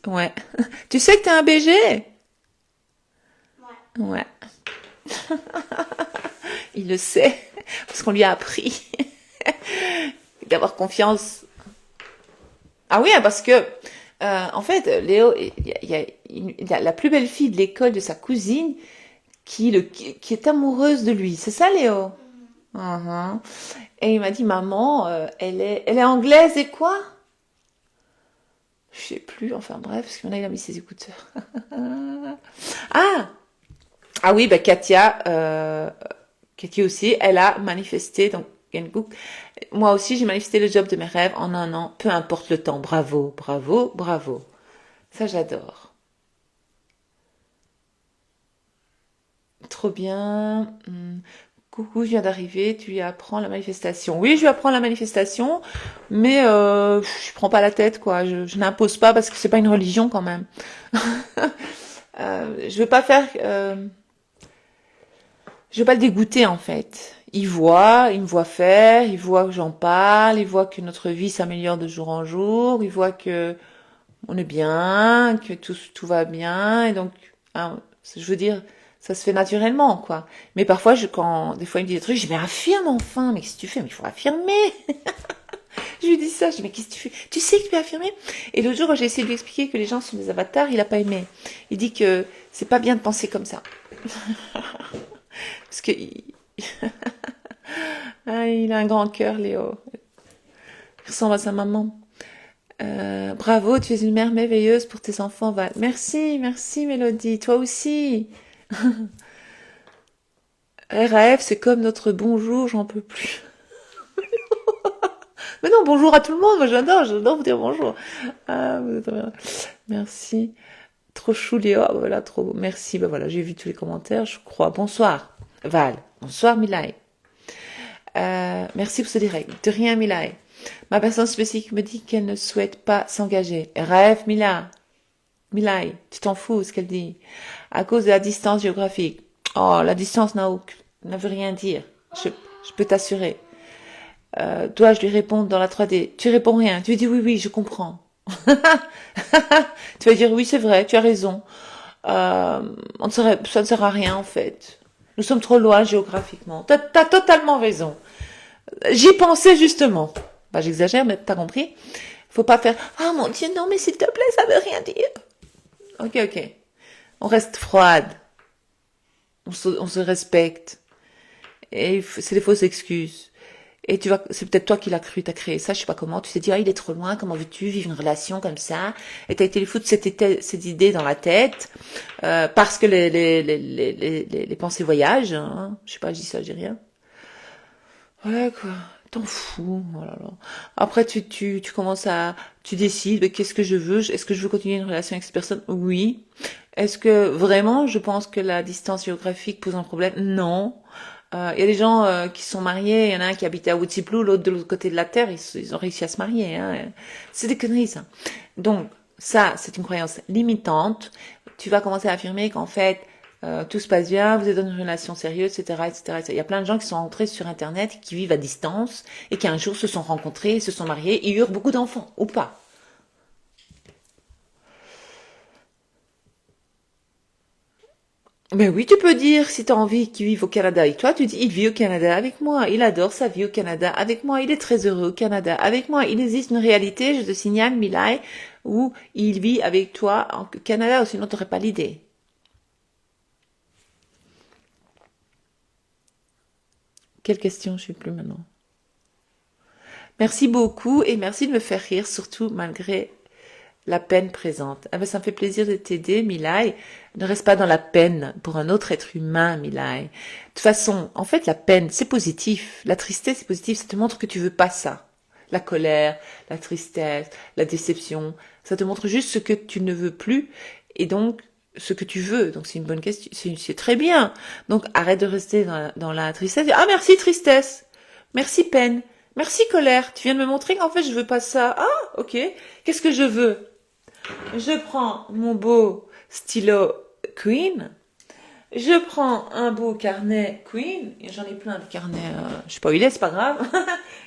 Ouais. Tu sais que t'es un BG? Ouais. Ouais. Il le sait, parce qu'on lui a appris d'avoir confiance. Ah oui, parce que, en fait, Léo, il y a la plus belle fille de l'école de sa cousine qui est amoureuse de lui. C'est ça, Léo? Mhm. Et il m'a dit, maman, elle est anglaise et quoi? Je sais plus, enfin bref, parce que maintenant il a mis ses écouteurs. Ah oui, bah Katia aussi, elle a manifesté, donc Genbook. Moi aussi, j'ai manifesté le job de mes rêves en 1 an, peu importe le temps. Bravo, bravo, bravo. Ça, j'adore. Trop bien. Coucou, je viens d'arriver, tu lui apprends la manifestation. Oui, je lui apprends la manifestation, mais je prends pas la tête, quoi. Je n'impose pas parce que c'est pas une religion quand même. Je veux pas faire... je veux pas le dégoûter en fait. Il me voit faire, il voit que j'en parle, il voit que notre vie s'améliore de jour en jour, il voit que on est bien, que tout va bien, et donc, hein, je veux dire, ça se fait naturellement, quoi. Mais parfois, des fois il me dit des trucs, je dis, mais affirme enfin, mais qu'est-ce que tu fais? Mais il faut affirmer. Je lui dis ça, je dis, mais qu'est-ce que tu fais? Tu sais que tu peux affirmer? Et l'autre jour, quand j'ai essayé de lui expliquer que les gens sont des avatars, il a pas aimé. Il dit que c'est pas bien de penser comme ça. Parce que ah, il a un grand cœur, Léo. Il ressemble à sa maman. Bravo, tu es une mère merveilleuse pour tes enfants, Val. Merci, merci, Mélodie. Toi aussi. RAF, c'est comme notre bonjour, j'en peux plus. Mais non, bonjour à tout le monde. Moi, j'adore vous dire bonjour. Ah, vous êtes bien. Merci. Trop chou, Léo. Ah, voilà, trop. Merci. Ben voilà, j'ai vu tous les commentaires, je crois. Bonsoir, Val. Bonsoir, Milay. Merci pour ce direct. De rien, Milay. Ma personne spécifique me dit qu'elle ne souhaite pas s'engager. Rêve, Milay, tu t'en fous ce qu'elle dit. À cause de la distance géographique. Oh, la distance ne veut rien dire. Je peux t'assurer. Dois-je lui répondre dans la 3D? Tu réponds rien. Tu lui dis oui, je comprends. Tu vas dire oui, c'est vrai, tu as raison. Ça ne sert à rien en fait. Nous sommes trop loin géographiquement. T'as totalement raison. J'y pensais justement. Bah, j'exagère, mais t'as compris. Faut pas faire « Ah mon Dieu, non, mais s'il te plaît, ça veut rien dire. » Ok, ok. On reste froide. On se respecte. Et c'est des fausses excuses. Et c'est peut-être toi qui l'as cru, t'as créé ça, je sais pas comment. Tu t'es dit, ah, il est trop loin, comment veux-tu vivre une relation comme ça? Et t'as été les foutre cette idée dans la tête, parce que les pensées voyagent, hein. Je sais pas, je dis ça, je dis rien. Ouais, quoi. T'en fous, oh là là. Après, tu commences tu décides, mais qu'est-ce que je veux? Est-ce que je veux continuer une relation avec cette personne? Oui. Est-ce que vraiment, je pense que la distance géographique pose un problème? Non. Il y a des gens qui sont mariés, il y en a un qui habitait à Woutsiplou, l'autre de l'autre côté de la terre, ils ont réussi à se marier. Hein. C'est des conneries, ça. Donc, ça, c'est une croyance limitante. Tu vas commencer à affirmer qu'en fait, tout se passe bien, vous êtes dans une relation sérieuse, etc., etc., etc. Il y a plein de gens qui sont entrés sur Internet, qui vivent à distance, et qui un jour se sont rencontrés, se sont mariés, et eurent beaucoup d'enfants, ou pas. Mais oui, tu peux dire, si tu as envie qu'il vive au Canada avec toi, tu dis, il vit au Canada avec moi, il adore sa vie au Canada avec moi, il est très heureux au Canada avec moi. Il existe une réalité, je te signale, Milay, où il vit avec toi au Canada, ou sinon tu n'aurais pas l'idée. Quelle question, je sais plus maintenant. Merci beaucoup et merci de me faire rire, surtout malgré la peine présente. Ah ben, ça me fait plaisir de t'aider, Milay. Ne reste pas dans la peine pour un autre être humain, Milay. De toute façon, en fait, la peine, c'est positif. La tristesse, c'est positif. Ça te montre que tu veux pas ça. La colère, la tristesse, la déception. Ça te montre juste ce que tu ne veux plus et donc ce que tu veux. Donc c'est une bonne question. C'est très bien. Donc arrête de rester dans la tristesse. Ah merci tristesse. Merci peine. Merci colère. Tu viens de me montrer qu'en fait je veux pas ça. Ah ok. Qu'est-ce que je veux? Je prends mon beau stylo Queen. Je prends un beau carnet Queen. Et j'en ai plein de carnets. Je sais pas où il est, c'est pas grave.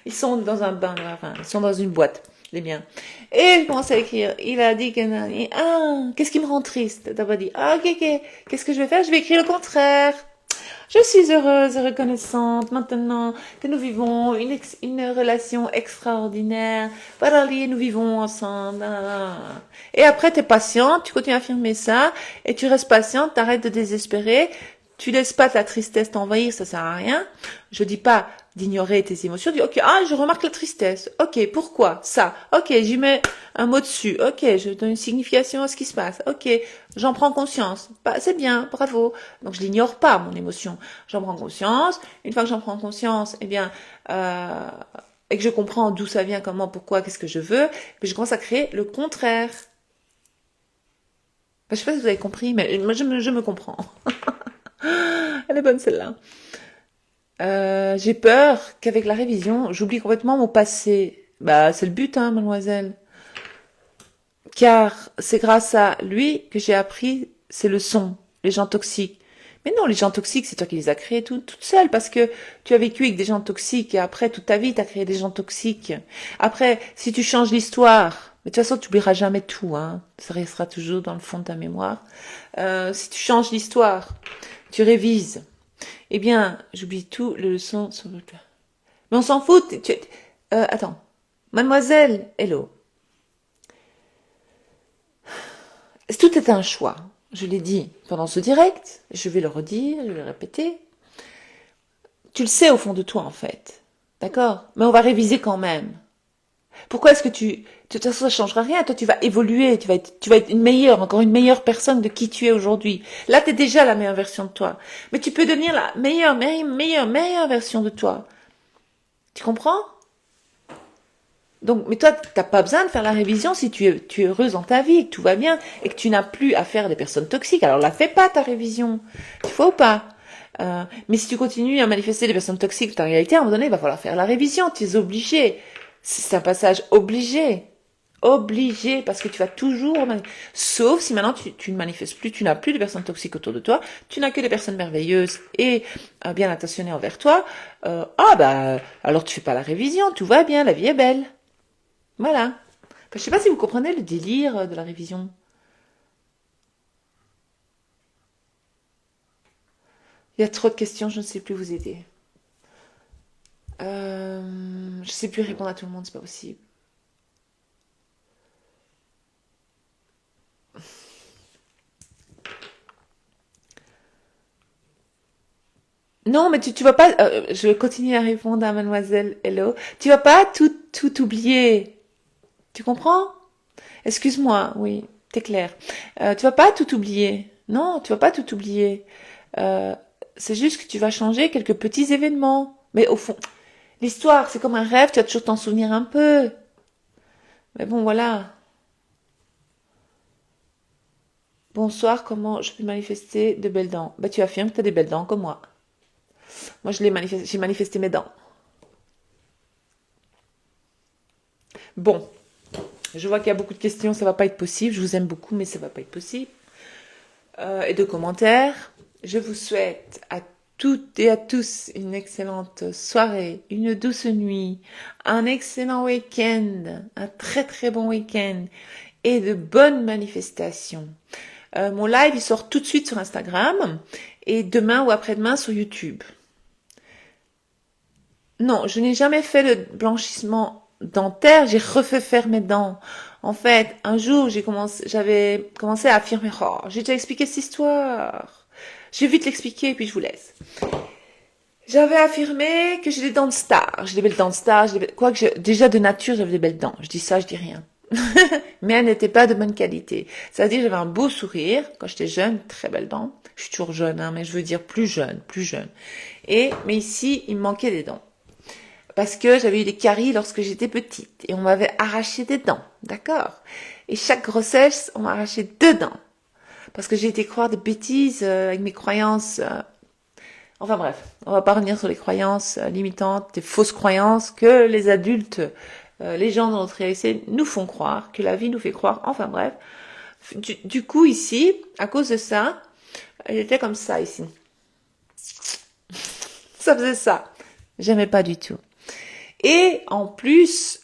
Ils sont dans un bain, enfin, ils sont dans une boîte, les miens. Et je commence à écrire. Il a dit que qu'est-ce qui me rend triste? T'as pas dit, ah, ok, ok. Qu'est-ce que je vais faire? Je vais écrire le contraire. Je suis heureuse et reconnaissante maintenant que nous vivons une relation extraordinaire. Voilà, nous vivons ensemble. Et après, tu es patiente, tu continues à affirmer ça, et tu restes patiente, t'arrêtes de désespérer, tu laisses pas ta tristesse t'envahir, ça sert à rien. Je dis pas d'ignorer tes émotions, dis ok, je remarque la tristesse. Ok, pourquoi ça? Ok, j'y mets un mot dessus. Ok, je donne une signification à ce qui se passe. Ok, j'en prends conscience. Bah, c'est bien, bravo. Donc je l'ignore pas mon émotion. J'en prends conscience. Une fois que j'en prends conscience, eh bien et que je comprends d'où ça vient, comment, pourquoi, qu'est-ce que je veux, puis je commence à créer le contraire. Je sais pas si vous avez compris, mais moi je me comprends. Elle est bonne celle-là. J'ai peur qu'avec la révision, j'oublie complètement mon passé. Bah, c'est le but, hein, mademoiselle. Car c'est grâce à lui que j'ai appris ces leçons, les gens toxiques. Mais non, les gens toxiques, c'est toi qui les as créés toute seule, parce que tu as vécu avec des gens toxiques, et après, toute ta vie, tu as créé des gens toxiques. Après, si tu changes l'histoire, mais de toute façon, tu n'oublieras jamais tout, hein. Ça restera toujours dans le fond de ta mémoire. Si tu changes l'histoire, tu révises, eh bien, j'oublie tout, les leçons sur le... Mais on s'en fout, attends. Mademoiselle, hello. Tout est un choix. Je l'ai dit pendant ce direct, je vais le redire, je vais le répéter. Tu le sais au fond de toi, en fait. D'accord? Mais on va réviser quand même. Pourquoi est-ce que de toute façon, ça changera rien. Toi, tu vas évoluer, tu vas être encore une meilleure personne de qui tu es aujourd'hui. Là, tu es déjà la meilleure version de toi. Mais tu peux devenir la meilleure version de toi. Tu comprends? Donc, mais toi, t'as pas besoin de faire la révision si tu es heureuse dans ta vie, que tout va bien, et que tu n'as plus à faire des personnes toxiques. Alors, la fais pas, ta révision. Tu vois ou pas? Mais si tu continues à manifester des personnes toxiques, en réalité, à un moment donné, il va falloir faire la révision. Tu es obligé. C'est un passage obligé. Obligé, parce que tu vas toujours... Sauf si maintenant tu ne manifestes plus, tu n'as plus de personnes toxiques autour de toi, tu n'as que des personnes merveilleuses et bien intentionnées envers toi. Alors tu fais pas la révision, tout va bien, la vie est belle. Voilà. Enfin, je sais pas si vous comprenez le délire de la révision. Il y a trop de questions, je ne sais plus vous aider. Je sais plus répondre à tout le monde, c'est pas possible. Non, mais tu vas pas, je continue à répondre à mademoiselle Hello. Tu vas pas tout oublier. Tu comprends? Excuse-moi, oui, t'es clair. Tu vas pas tout oublier. Non, tu vas pas tout oublier. Euh, c'est juste que tu vas changer quelques petits événements. Mais au fond, l'histoire, c'est comme un rêve, tu vas toujours t'en souvenir un peu. Mais bon, voilà. Bonsoir, comment je peux manifester de belles dents? Bah, tu affirmes que tu as des belles dents comme moi. Moi, j'ai manifesté mes dents. Bon, je vois qu'il y a beaucoup de questions, ça va pas être possible. Je vous aime beaucoup, mais ça va pas être possible. Et de commentaires. Je vous souhaite à toutes et à tous une excellente soirée, une douce nuit, un excellent week-end, un très très bon week-end et de bonnes manifestations. Mon live, il sort tout de suite sur Instagram et demain ou après-demain sur YouTube. Non, je n'ai jamais fait le blanchissement dentaire, j'ai refait faire mes dents. En fait, un jour, j'avais commencé à affirmer, oh, j'ai déjà expliqué cette histoire. Je vais vite l'expliquer et puis je vous laisse. J'avais affirmé que j'ai des dents de star. J'ai des belles dents de star. Déjà de nature, j'avais des belles dents. Je dis ça, je dis rien. Mais elles n'étaient pas de bonne qualité. C'est-à-dire, j'avais un beau sourire. Quand j'étais jeune, très belles dents. Je suis toujours jeune, hein, mais je veux dire plus jeune, plus jeune. Mais ici, il me manquait des dents. Parce que j'avais eu des caries lorsque j'étais petite. Et on m'avait arraché des dents. D'accord? Et chaque grossesse, on m'a arraché 2 dents. Parce que j'ai été croire des bêtises avec mes croyances. Enfin bref, on va pas revenir sur les croyances limitantes, des fausses croyances que les adultes, les gens dans notre réalité nous font croire, que la vie nous fait croire. Enfin bref. Du coup, ici, à cause de ça, j'étais comme ça ici. Ça faisait ça. J'aimais pas du tout. Et en plus,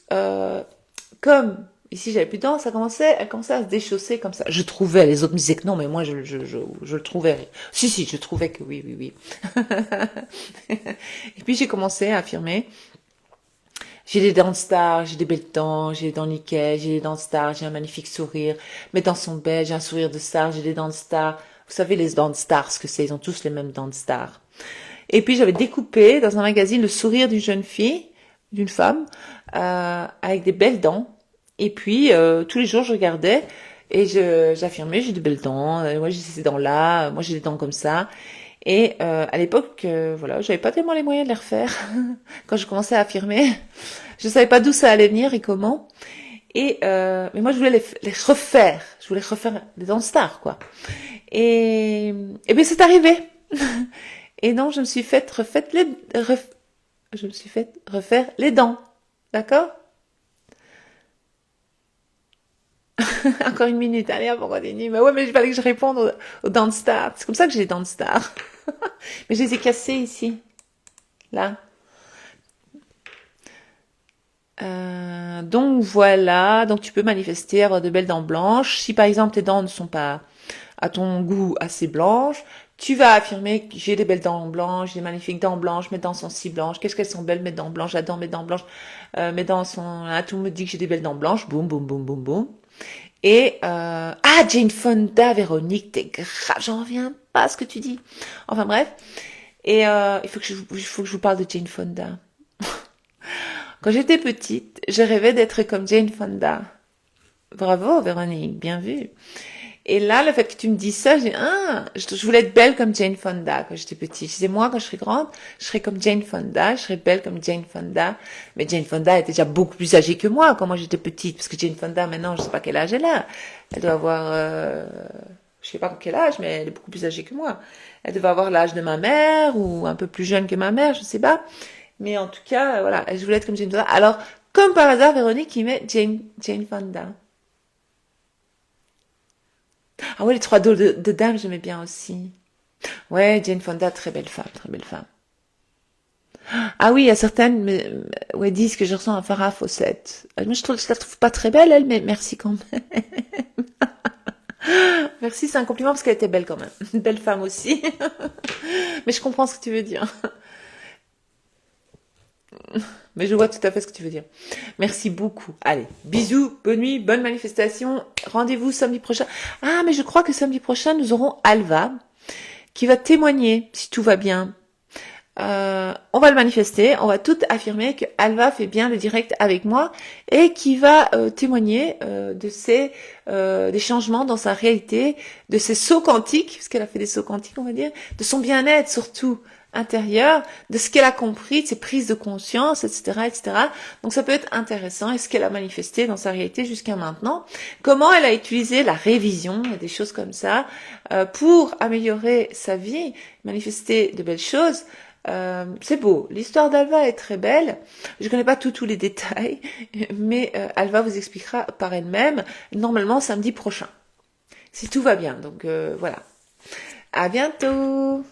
comme ici j'avais plus de dents, elle commençait à se déchausser comme ça. Je trouvais, les autres me disaient que non, mais moi je le trouvais. Si, je trouvais que oui. Et puis j'ai commencé à affirmer, j'ai des dents de star, j'ai des belles dents, j'ai des dents nickel, j'ai des dents de star, j'ai un magnifique sourire, mes dents sont belles, j'ai un sourire de star, j'ai des dents de star. Vous savez les dents de star, ce que c'est, ils ont tous les mêmes dents de star. Et puis j'avais découpé dans un magazine le sourire d'une jeune fille, d'une femme, avec des belles dents. Et puis, tous les jours, je regardais et j'affirmais, j'ai de belles dents, moi j'ai ces dents-là, moi j'ai des dents comme ça. Et à l'époque, voilà, j'avais pas tellement les moyens de les refaire. Quand je commençais à affirmer, je savais pas d'où ça allait venir et comment. Mais moi, je voulais les refaire. Je voulais refaire des dents de star, quoi. Et bien, c'est arrivé. Et donc, je me suis fait refaire les dents. D'accord? Encore une minute, allez, on continue. Mais ouais, mais il fallait que je réponde aux dents de star. C'est comme ça que j'ai des dents de star. Mais je les ai cassées ici. Là. Donc voilà, donc tu peux manifester, avoir de belles dents blanches. Si par exemple tes dents ne sont pas à ton goût assez blanches, tu vas affirmer que j'ai des belles dents blanches, j'ai des magnifiques dents blanches, mes dents sont si blanches, qu'est-ce qu'elles sont belles mes dents blanches, j'adore mes dents blanches, mes dents sont, là, tout me dit que j'ai des belles dents blanches, boum, boum, boum, boum, boum. Et Jane Fonda, Véronique, t'es grave, j'en reviens pas à ce que tu dis. Enfin bref, et il faut que je vous parle de Jane Fonda. Quand j'étais petite, je rêvais d'être comme Jane Fonda. Bravo Véronique, bien vu. Et là, le fait que tu me dis ça, je voulais être belle comme Jane Fonda quand j'étais petite. Je disais, moi, quand je serai grande, je serai comme Jane Fonda, je serai belle comme Jane Fonda. Mais Jane Fonda était déjà beaucoup plus âgée que moi quand moi j'étais petite. Parce que Jane Fonda, maintenant, je sais pas quel âge elle a. Elle doit avoir, je sais pas quel âge, mais elle est beaucoup plus âgée que moi. Elle devait avoir l'âge de ma mère ou un peu plus jeune que ma mère, je sais pas. Mais en tout cas, voilà, je voulais être comme Jane Fonda. Alors, comme par hasard, Véronique qui met Jane Fonda. Ah ouais, les 3 dos de dames, j'aimais bien aussi. Ouais, Jane Fonda, très belle femme, très belle femme. Ah oui, il y a certaines ouais, disent que je ressemble à Farrah Fawcett. Moi, je la trouve pas très belle, elle, mais merci quand même. Merci, c'est un compliment parce qu'elle était belle quand même. Une belle femme aussi. Mais je comprends ce que tu veux dire. Mais je vois tout à fait ce que tu veux dire. Merci beaucoup. Allez, bisous, bonne nuit, bonne manifestation. Rendez-vous samedi prochain. Ah, mais je crois que samedi prochain, nous aurons Alva qui va témoigner, si tout va bien. on va le manifester, on va tout affirmer que Alva fait bien le direct avec moi et qui va témoigner des changements dans sa réalité, de ses sauts quantiques, parce qu'elle a fait des sauts quantiques, on va dire, de son bien-être surtout intérieur, de ce qu'elle a compris, de ses prises de conscience, etc., etc. Donc ça peut être intéressant, et ce qu'elle a manifesté dans sa réalité jusqu'à maintenant, comment elle a utilisé la révision, des choses comme ça, pour améliorer sa vie, manifester de belles choses. C'est beau. L'histoire d'Alva est très belle. Je connais pas tous les détails, mais Alva vous expliquera par elle-même, normalement samedi prochain, si tout va bien. Donc voilà. À bientôt.